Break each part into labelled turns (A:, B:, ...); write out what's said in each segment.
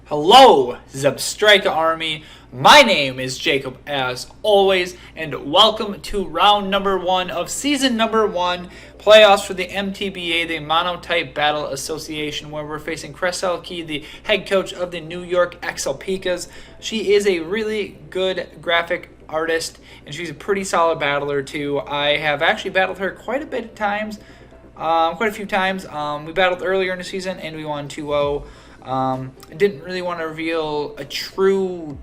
A: Hello, Zubstrika Army. My name is Jacob as always, and welcome to round number 1 of season number 1 playoffs for the MTBA, the Monotype Battle Association, where we're facing Kreselke, the head coach of the New York ExcelPikas. She is a really good graphic artist, and she's a pretty solid battler too. I have actually battled her quite a few times. We battled earlier in the season, and we won 2-0. I didn't really want to reveal a true,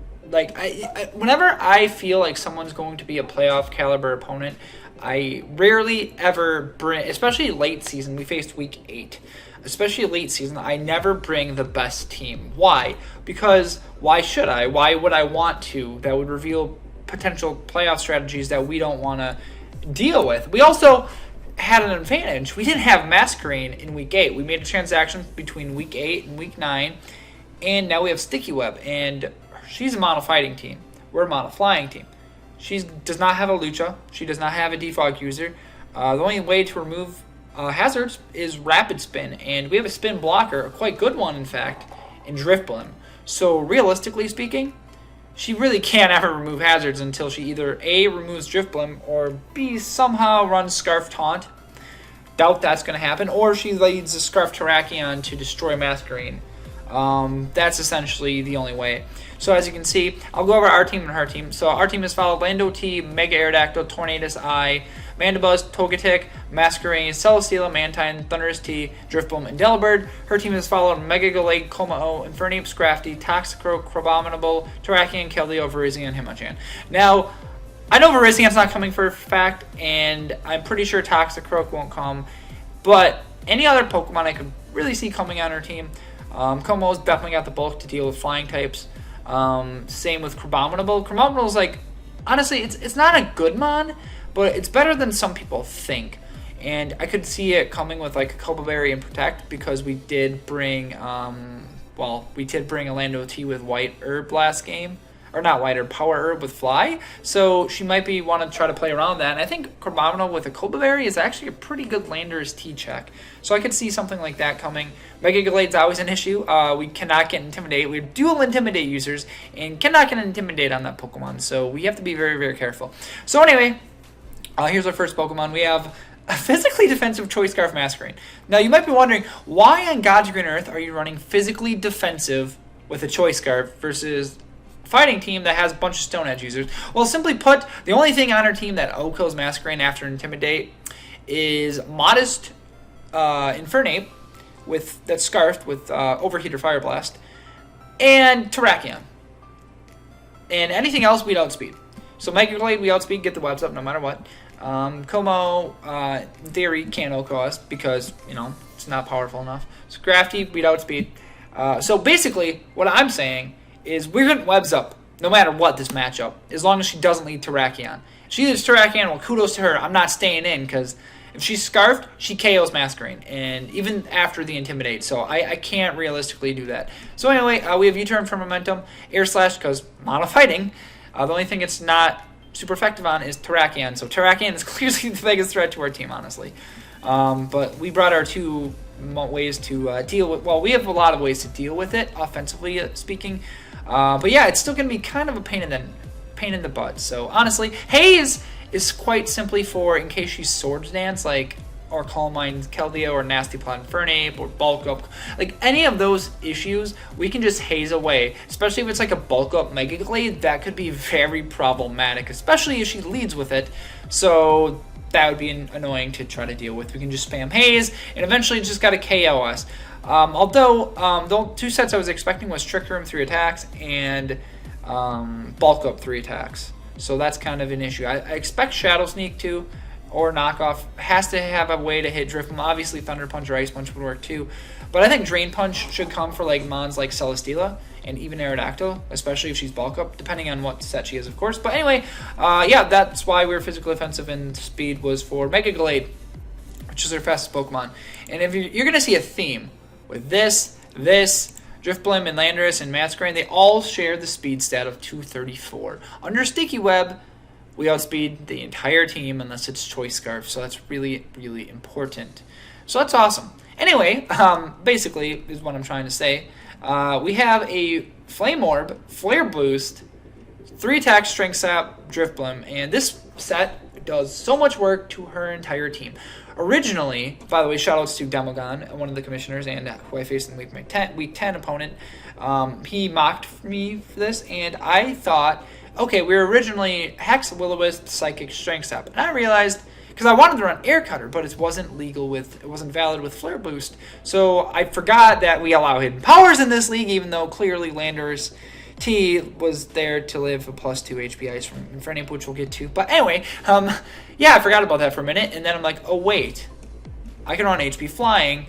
A: whenever I feel like someone's going to be a playoff caliber opponent, I rarely ever bring, especially late season, we faced week 8, especially late season, I never bring the best team. Why? Because why should I? Why would I want to? That would reveal potential playoff strategies that we don't want to deal with. We also had an advantage. We didn't have Masquerade in week 8. We made a transaction between week 8 and week 9, and now we have Sticky Web, and she's a mono fighting team. We're a mono flying team. She does not have a Lucha. She does not have a defog user. The only way to remove hazards is rapid spin, and we have a spin blocker, a quite good one in fact, in Drift Blim. So realistically speaking, she really can't ever remove hazards until she either A, removes Drift Blim, or B, somehow runs Scarf Taunt. Doubt that's going to happen. Or she leads the Scarf Terrakion to destroy Masquerade. That's essentially the only way. So as you can see, I'll go over our team and her team. So our team has followed Lando T, Mega Aerodactyl, Tornadus I, Mandibuzz, Togetic, Masquerade, Celesteela, Mantine, Thunderous T, Driftbloom, and Delibird. Her team has followed Mega Galade, Komao, Infernape, Scrafty, Toxicroak, Crabominable, Terrakion, Keldeo, Virizion, and Hitmonchan. Now, I know Virizion's not coming for a fact, and I'm pretty sure Toxicroak won't come, but any other Pokemon I could really see coming on her team. Komo's definitely got the bulk to deal with flying types. Same with Crabominable. Crabominable's honestly, it's not a good mon, but it's better than some people think. And I could see it coming with a Copa Berry and Protect, because we did bring a Lando T with White Herb last game. Or not White Herb, Power Herb with Fly. So she might want to try to play around that. And I think Crabominable with a Copa Berry is actually a pretty good Landorus T check. So I could see something like that coming. Mega Galade's always an issue. We cannot get Intimidate. We're dual Intimidate users and cannot get Intimidate on that Pokemon. So we have to be very, very careful. So anyway, here's our first Pokemon. We have a physically defensive Choice Scarf Masquerade. Now you might be wondering, why on God's Green Earth are you running physically defensive with a Choice Scarf versus fighting team that has a bunch of Stone Edge users? Well, simply put, the only thing on our team that kills Masquerade after Intimidate is Modest Infernape that's Scarfed with Overheat or Fire Blast, and Terrakion. And anything else, we'd outspeed. So Mega Glade, we outspeed, get the webs up no matter what. Como, in theory, can't OHKO us because, it's not powerful enough. Scrafty, we'd outspeed. So basically, what I'm saying is we're getting webs up no matter what this matchup, as long as she doesn't lead Terrakion. If she leads Terrakion, well, kudos to her. I'm not staying in, because if she's Scarfed, she KOs Masquerade, and even after the Intimidate, so I can't realistically do that. So anyway, we have U-Turn for Momentum, Air Slash, because mono fighting. The only thing it's not super effective on is Terrakion, so Terrakion is clearly the biggest threat to our team, honestly. But we brought our two ways to deal with, well, we have a lot of ways to deal with it, offensively speaking. But yeah, it's still going to be kind of a pain in the butt. So honestly, Haze is quite simply for in case she's Swords Dance, or Calm Mind Keldeo, or Nasty Plot Infernape, or Bulk Up. Any of those issues, we can just haze away. Especially if it's a Bulk Up Mega Glade, that could be very problematic, especially if she leads with it. So that would be annoying to try to deal with. We can just spam Haze, and eventually just got to KO us. Although, the two sets I was expecting was Trick Room 3 attacks and Bulk Up 3 attacks. So that's kind of an issue. I expect Shadow Sneak too, or Knockoff. Has to have a way to hit Drift Blim. Obviously, Thunder Punch or Ice Punch would work too. But I think Drain Punch should come for mons like Celesteela and even Aerodactyl, especially if she's Bulk Up, depending on what set she is, of course. But anyway, yeah, that's why we're physically offensive, and speed was for Mega Glade, which is our fastest Pokemon. And if you're going to see a theme with this, Drift Blim, and Landorus, and Masquerade, they all share the speed stat of 234. Under Sticky Web, we outspeed the entire team unless it's Choice Scarf, so that's really, really important. So that's awesome. Anyway, basically, is what I'm trying to say. We have a Flame Orb, Flare Boost, 3 attack, Strength Sap, Drift Blim, and this set does so much work to her entire team. Originally, by the way, shoutouts to Demogon, one of the commissioners, and who I faced in the week 10 opponent. He mocked me for this, and I thought, okay, we were originally Hex, Will-O-Wisp, Psychic, Strength Sap, and I realized, because I wanted to run Air Cutter, but it wasn't valid with Flare Boost, so I forgot that we allow hidden powers in this league, even though clearly Lander's T was there to live a +2 HP ice from Infernape, which we'll get to. But anyway, yeah, I forgot about that for a minute, and then I'm like, oh wait, I can run HP Flying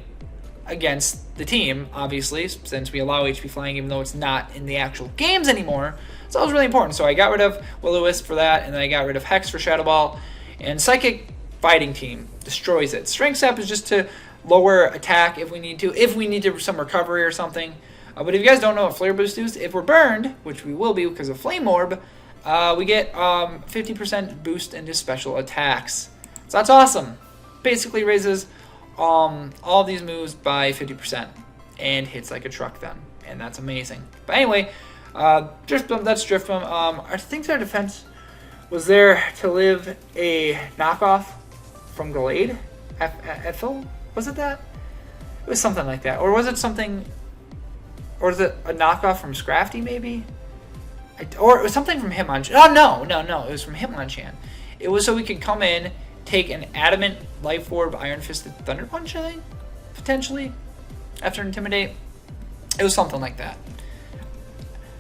A: against the team, obviously, since we allow HP Flying even though it's not in the actual games anymore. So that was really important. So I got rid of Will-O-Wisp for that, and then I got rid of Hex for Shadow Ball, and Psychic Fighting Team destroys it. Strength Sap is just to lower attack if we need to some recovery or something. But if you guys don't know what Flare Boost is, if we're burned, which we will be because of Flame Orb, we get 50% boost into special attacks. So that's awesome. Basically raises all these moves by 50% and hits like a truck then. And that's amazing. But anyway, Drift Blim, that's Drift Blim. I think their defense was there to live a knockoff from Glade. Ethel? Was it that? It was something like that. Or was it something... Or is it a knockoff from Scrafty, maybe? Or it was something from Hitmonchan. Oh, no. It was from Hitmonchan. It was so we could come in, take an Adamant, Life Orb, Iron Fisted Thunder Punch, I think? Potentially? After Intimidate? It was something like that.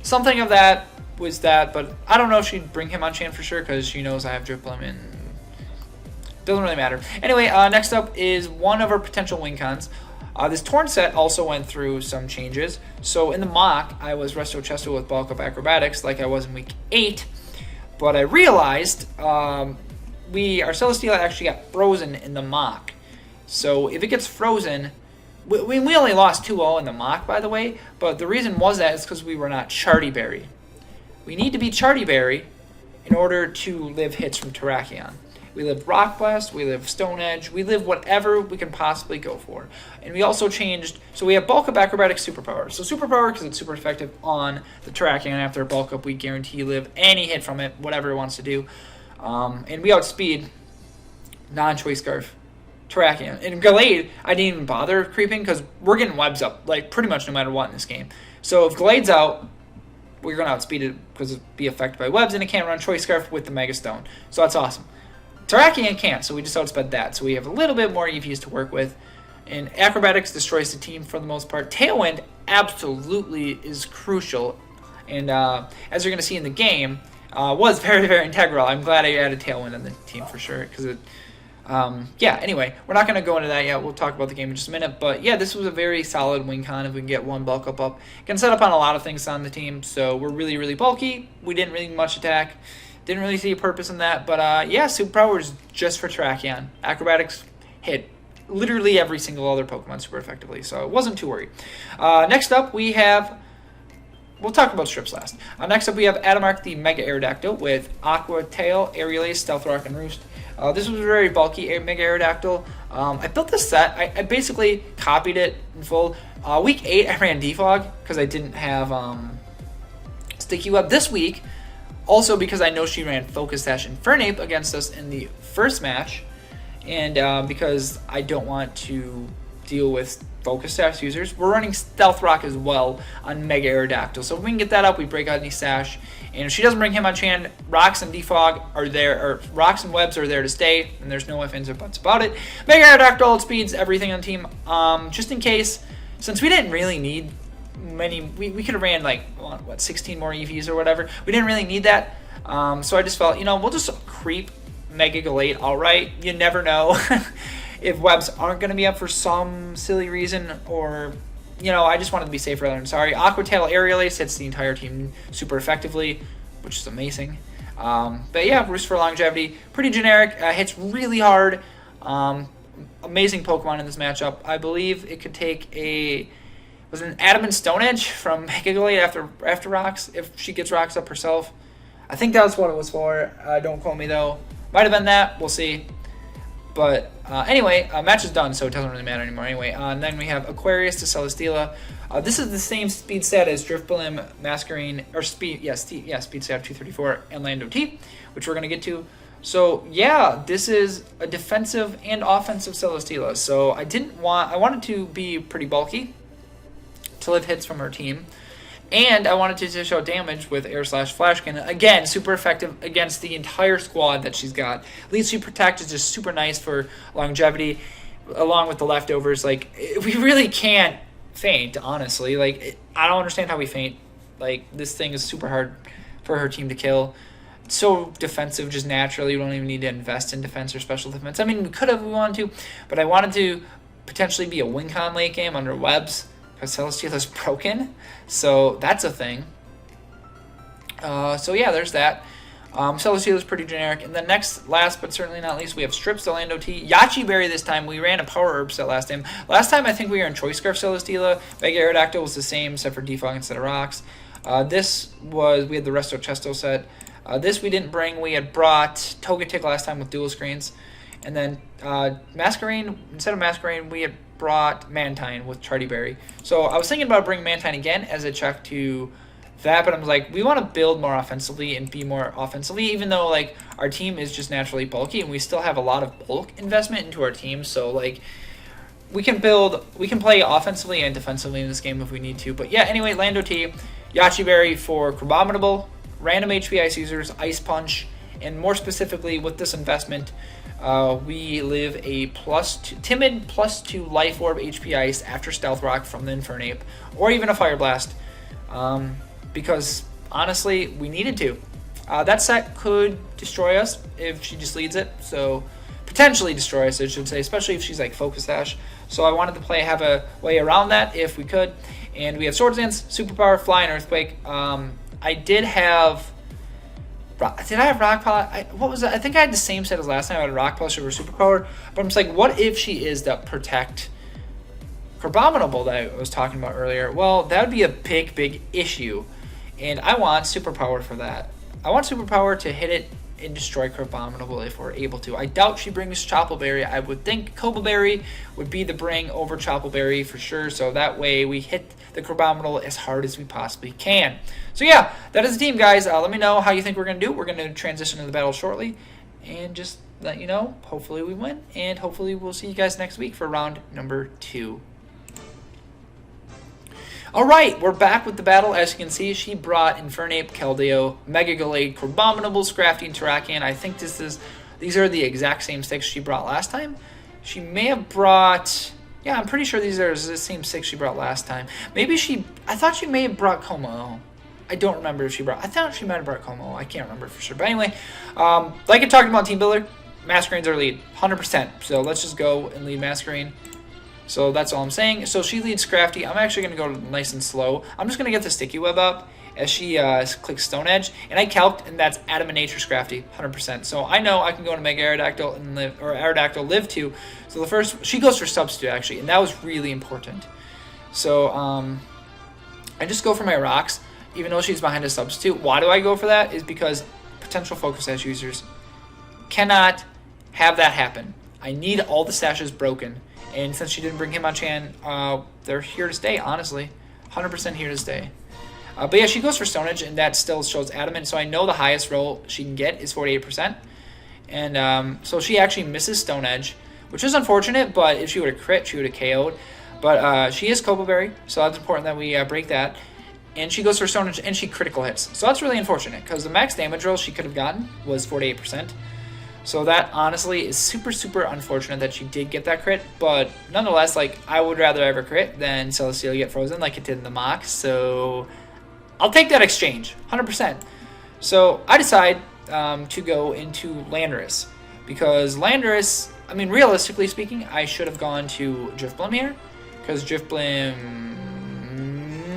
A: Something of that was that, but I don't know if she'd bring Hitmonchan for sure, because she knows I have Drift Blim and... Doesn't really matter. Anyway, next up is one of our potential win cons. This Torn set also went through some changes. So in the mock, I was Resto Chesto with Bulk Up Acrobatics like I was in week 8. But I realized our Celesteela actually got frozen in the mock. So if it gets frozen, we only lost 2-0 in the mock, by the way. But the reason was that is because we were not Charty Berry. We need to be Charty Berry in order to live hits from Terrakion. We live Rock Blast, we live Stone Edge, we live whatever we can possibly go for. And we also changed, so we have Bulk Up Acrobatics Superpower. So Superpower, because it's super effective on the Terrakion. After Bulk Up, we guarantee live any hit from it, whatever it wants to do. And we outspeed Non-Choice Scarf Terrakion. In Glade, I didn't even bother creeping, because we're getting webs up, like, pretty much no matter what in this game. So if Glade's out, we're going to outspeed it, because it'll be affected by webs, and it can't run Choice Scarf with the Mega Stone. So that's awesome. Terrakion can't, so we just outsped that. So we have a little bit more EVs to work with. And Acrobatics destroys the team for the most part. Tailwind absolutely is crucial. And as you're going to see in the game, was very, very integral. I'm glad I added Tailwind on the team for sure. Because it, yeah, anyway, we're not going to go into that yet. We'll talk about the game in just a minute. But yeah, this was a very solid win con if we can get one Bulk Up. Can set up on a lot of things on the team. So we're really, really bulky. We didn't really much attack. Didn't really see a purpose in that, but yeah, Superpower is just for Terrakion. Acrobatics hit literally every single other Pokemon super effectively, so I wasn't too worried. Next up, we have... We'll talk about strips last. Next up, we have Adamark, the Mega Aerodactyl, with Aqua Tail, Aerial Ace, Stealth Rock, and Roost. This was a very bulky Mega Aerodactyl. I built this set. I basically copied it in full. Week 8, I ran Defog, because I didn't have Sticky Web. This week... Also, because I know she ran Focus Sash and Infernape against us in the first match, and because I don't want to deal with Focus Sash users, we're running Stealth Rock as well on Mega Aerodactyl. So if we can get that up, we break out any Sash. And if she doesn't bring Hitmonchan, Rocks and Defog are there, or Rocks and Webs are there to stay, and there's no ifs, ands, or buts about it. Mega Aerodactyl speeds everything on the team. Just in case, since we didn't really need many, we could have ran like what 16 more EVs or whatever. We didn't really need that, so I just felt, you know, we'll just creep Mega Galate. All right, you never know if webs aren't going to be up for some silly reason, or you know, I just wanted to be safe rather than sorry. Aqua Tail Aerial Ace hits the entire team super effectively, which is amazing. But yeah, Roost for longevity, pretty generic. Hits really hard. Amazing Pokemon in this matchup. I believe it could take a... Was it an Adamant Stone Edge from Mega Galate after Rocks, if she gets Rocks up herself? I think that's what it was for. Don't quote me, though. Might have been that. We'll see. But anyway, match is done, so it doesn't really matter anymore. Anyway, and then we have Aquarius to Celesteela. This is the same speed stat as Driftblim, Masquerade, or speed stat of 234 and Lando T, which we're gonna get to. So yeah, this is a defensive and offensive Celesteela. So I wanted to be pretty bulky to live hits from her team. And I wanted to show damage with Air/Flash Cannon. Again, super effective against the entire squad that she's got. Leads You Protect is just super nice for longevity, along with the leftovers. Like, we really can't faint, honestly. Like, I don't understand how we faint. Like, this thing is super hard for her team to kill. It's so defensive just naturally. We don't even need to invest in defense or special defense. I mean, we could have if we wanted to, but I wanted to potentially be a win con late game under webs. Celesteela's broken, so that's a thing. So yeah, there's that. Celesteela's pretty generic. And then last but certainly not least, we have Strips, Lando T. Yachi Berry this time. We ran a Power Herb set last time. Last time I think we were in Choice Scarf Celesteela. Mega Aerodactyl was the same, except for Defog instead of Rocks. We had the Resto Chesto set. This we didn't bring. We had brought Togetic last time with dual screens. And then Masquerade, instead of Masquerade, we had brought Mantine with Charty Berry. So I was thinking about bringing Mantine again as a check to that, but I was like, we want to build more offensively and be more offensively, even though like our team is just naturally bulky and we still have a lot of bulk investment into our team. So like we can play offensively and defensively in this game if we need to. But yeah, anyway, Lando T, Yachi Berry for Crabominable, random HP Ice users, Ice Punch, and more specifically with this investment, we live a timid +2 Life Orb HP Ice after Stealth Rock from the Infernape, or even a Fire Blast, because honestly, we needed to. That set could destroy us if she just leads it, so potentially destroy us, I should say, especially if she's like Focus Dash. So I wanted to have a way around that if we could. And we have Swords Dance, Superpower, Fly, and Earthquake. Did I have Rock Polish? What was that? I think I had the same set as last time. I had Rock Polish over Superpower. But I'm just like, what if she is that Protect Crabominable that I was talking about earlier? Well, that would be a big issue. And I want Superpower for that. I want Superpower to hit it and destroy Crabominable if we're able to. I doubt she brings Choppleberry. I would think Cobbleberry would be the bring over Choppleberry for sure. So that way we hit the Crabominable as hard as we possibly can. So yeah, that is the team, guys. Let me know how you think we're going to do. We're going to transition to the battle shortly. And just let you know, hopefully we win. And hopefully we'll see you guys next week for round number 2. Alright, we're back with the battle. As you can see, she brought Infernape, Keldeo, Mega Gallade, Crabominable, Scrafty, and Terrakion. I think these are the exact same 6 she brought last time. She may have brought... Yeah, I'm pretty sure these are the same 6 she brought last time. I thought she may have brought Como. I don't remember if she brought... I thought she might have brought Como. I can't remember for sure. But anyway, like I talked about Team Builder, Masquerade's our lead, 100%. So let's just go and lead Masquerade. So that's all I'm saying. So she leads Scrafty. I'm actually going to go nice and slow. I'm just going to get the Sticky Web up as she clicks Stone Edge. And I calced, and that's Adamant Nature Scrafty, 100%. So I know I can go to Mega Aerodactyl and live, or Aerodactyl live too. So the first, she goes for Substitute actually, and that was really important. So I just go for my Rocks, even though she's behind a Substitute. Why do I go for that? Is because potential Focus Sash users cannot have that happen. I need all the sashes broken. And since she didn't bring Hitmonchan, they're here to stay, honestly. 100% here to stay. But yeah, she goes for Stone Edge, and that still shows Adamant. So I know the highest roll she can get is 48%. And so she actually misses Stone Edge, which is unfortunate. But if she would have crit, she would have KO'd. But she is Cobbleberry, so that's important that we break that. And she goes for Stone Edge, and she critical hits. So that's really unfortunate, because the max damage roll she could have gotten was 48%. So that honestly is super unfortunate that she did get that crit, but nonetheless, like, I would rather ever crit than Celesteela get frozen like it did in the mock. So I'll take that exchange, 100%. So I decide to go into Landorus, because Landorus, I mean, realistically speaking, I should have gone to Driftblim here, because Driftblim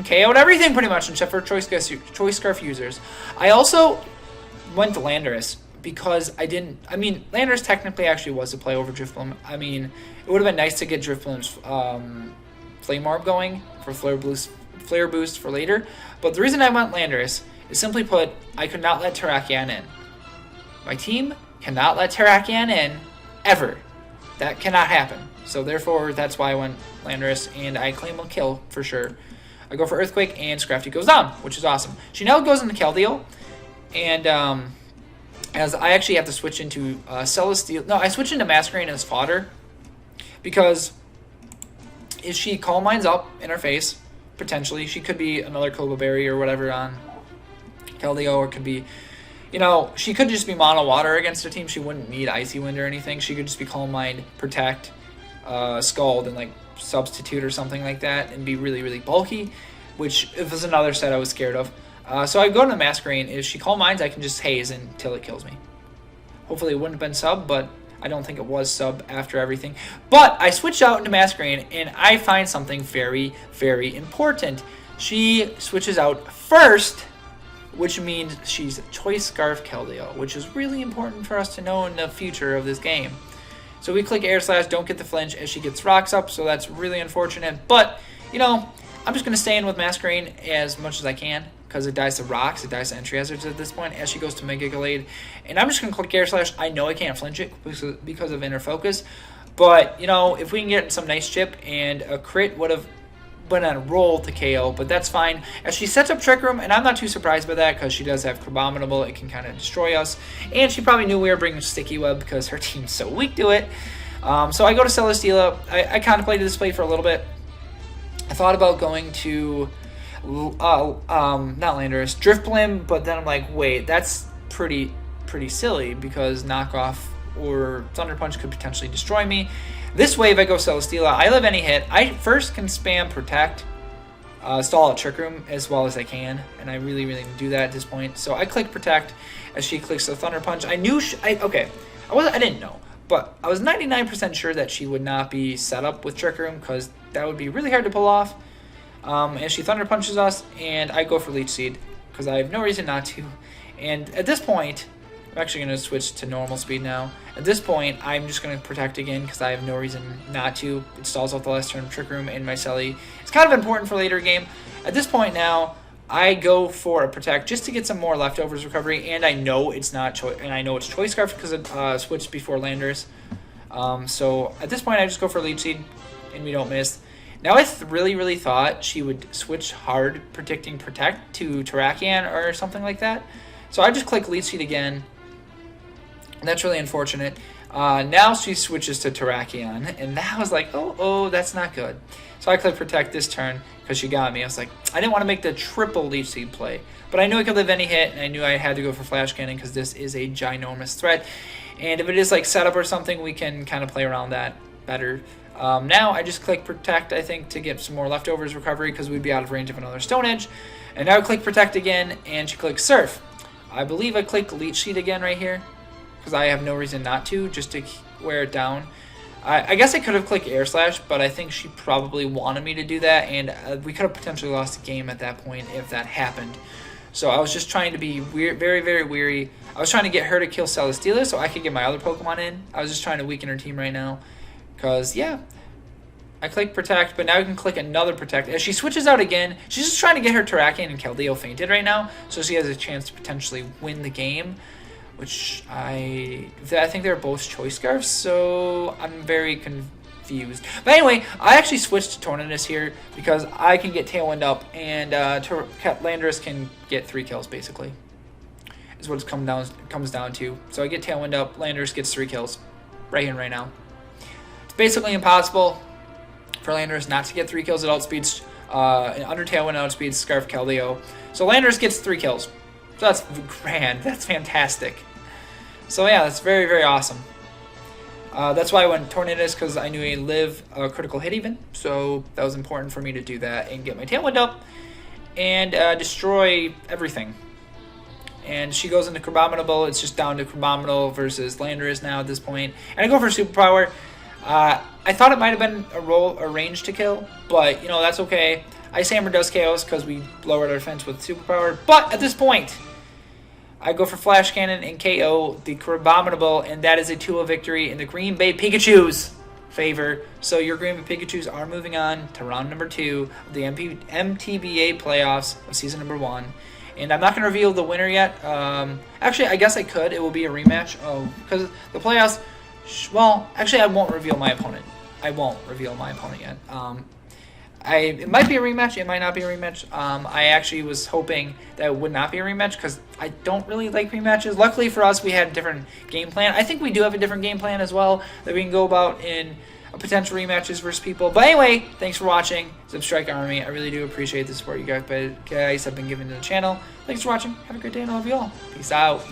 A: KO'd everything pretty much except for Choice Scarf users. I also went to Landorus because Landorus technically actually was a play over Driftblim. I mean, it would have been nice to get Driftblim's Flame Orb going for Flare Boost for later. But the reason I went Landorus is simply put, I could not let Terrakion in. My team cannot let Terrakion in, ever. That cannot happen. So therefore, that's why I went Landorus, and I claim a kill for sure. I go for Earthquake, and Scrafty goes down, which is awesome. She now goes into Keldeo, and as I actually have to switch into Celesteela. No, I switch into Masquerain as fodder, because if she Calm Minds up in her face, potentially, she could be another Koba Berry or whatever on Keldeo, or it could be, you know, she could just be mono water against a team. She wouldn't need Icy Wind or anything. She could just be Calm Mind, Protect, Scald, and like Substitute or something like that, and be really, really bulky, which was another set I was scared of. So I go to the Masquerain. If she Calm Minds, I can just haze until it kills me. Hopefully it wouldn't have been sub, but I don't think it was sub after everything. But I switched out into Masquerain, and I find something very, very important. She switches out first, which means she's Choice Scarf Keldeo, which is really important for us to know in the future of this game. So we click Air Slash, don't get the flinch as she gets rocks up, so that's really unfortunate. But, you know, I'm just going to stay in with Masquerain as much as I can, because it dies to rocks, it dies to entry hazards at this point as she goes to Mega Gallade. And I'm just going to click Air Slash. I know I can't flinch it because of Inner Focus. But, you know, if we can get some nice chip, and a crit would have been on a roll to KO, but that's fine. As she sets up Trick Room, and I'm not too surprised by that because she does have Crabominable. It can kind of destroy us. And she probably knew we were bringing Sticky Web because her team's so weak to it. So I go to Celesteela. I contemplated this play for a little bit. I thought about going to not Landorus, Drifblim, but then I'm like, wait, that's pretty silly because Knockoff or Thunder Punch could potentially destroy me. This wave I go Celesteela. I live any hit. I first can spam Protect, stall out Trick Room as well as I can, and I really do that at this point. So I click Protect as she clicks the Thunder Punch. I knew I didn't know, but I was 99% sure that she would not be set up with Trick Room because that would be really hard to pull off. And she Thunder Punches us, and I go for Leech Seed because I have no reason not to. And at this point, I'm actually going to switch to normal speed now. At this point, I'm just going to Protect again because I have no reason not to. It stalls out the last turn of Trick Room and my Celly. It's kind of important for later game. At this point now, I go for a Protect just to get some more leftovers recovery, and I know it's not it's Choice Scarf because it switched before Landorus. So at this point, I just go for Leech Seed, and we don't miss. Now I really thought she would switch hard predicting Protect to Terrakion or something like that. So I just click Leech Seed again. And that's really unfortunate. Now she switches to Terrakion, and that was like, oh, that's not good. So I click Protect this turn because she got me. I was like, I didn't want to make the triple Leech Seed play, but I knew I could live any hit, and I knew I had to go for Flash Cannon because this is a ginormous threat. And if it is like setup or something, we can kind of play around that better. Now I just click Protect, I think, to get some more leftovers recovery because we'd be out of range of another Stone Edge. And now I click Protect again, and she clicks Surf. I believe I click Leech Seed again right here because I have no reason not to, just to wear it down. I guess I could have clicked Air Slash, but I think she probably wanted me to do that, and we could have potentially lost the game at that point if that happened. So I was just trying to be very weary. I was trying to get her to kill Celesteela so I could get my other Pokemon in. I was just trying to weaken her team right now. Because, yeah, I click Protect, but now I can click another Protect. As she switches out again, she's just trying to get her Terrakion and Keldeo fainted right now, so she has a chance to potentially win the game, which I think they're both Choice Scarfs, so I'm very confused. But anyway, I actually switched to Tornadus here because I can get Tailwind up, and Landorus can get 3 kills, basically, is what it comes down to. So I get Tailwind up, Landorus gets 3 kills right here and right now. Basically impossible for Landorus not to get 3 kills at outspeeds, under Tailwind outspeeds Scarf Keldeo. So Landorus gets 3 kills. So that's grand. That's fantastic. So yeah, that's very awesome. That's why I went Tornadus, because I knew he'd live a critical hit even. So that was important for me to do that and get my Tailwind up and destroy everything. And she goes into Crabominable. It's just down to Crabominable versus Landorus now at this point. And I go for Superpower. I thought it might have been a range to kill, but, you know, that's okay. Ice Hammer does KOs because we lowered our defense with Superpower. But at this point, I go for Flash Cannon and KO the Crabominable, and that is a 2-0 victory in the Green Bay Pikachus' favor. So your Green Bay Pikachus are moving on to round number 2 of the MTBA playoffs of season number 1. And I'm not going to reveal the winner yet. Actually, I guess I could. It will be a rematch because the playoffs Well, actually, I won't reveal my opponent. I won't reveal my opponent yet. It might be a rematch. It might not be a rematch. I actually was hoping that it would not be a rematch because I don't really like rematches. Luckily for us, we had a different game plan. I think we do have a different game plan as well that we can go about in potential rematches versus people. But anyway, thanks for watching. Substrike Army. I really do appreciate the support you guys have been giving to the channel. Thanks for watching. Have a great day and I love you all. Peace out.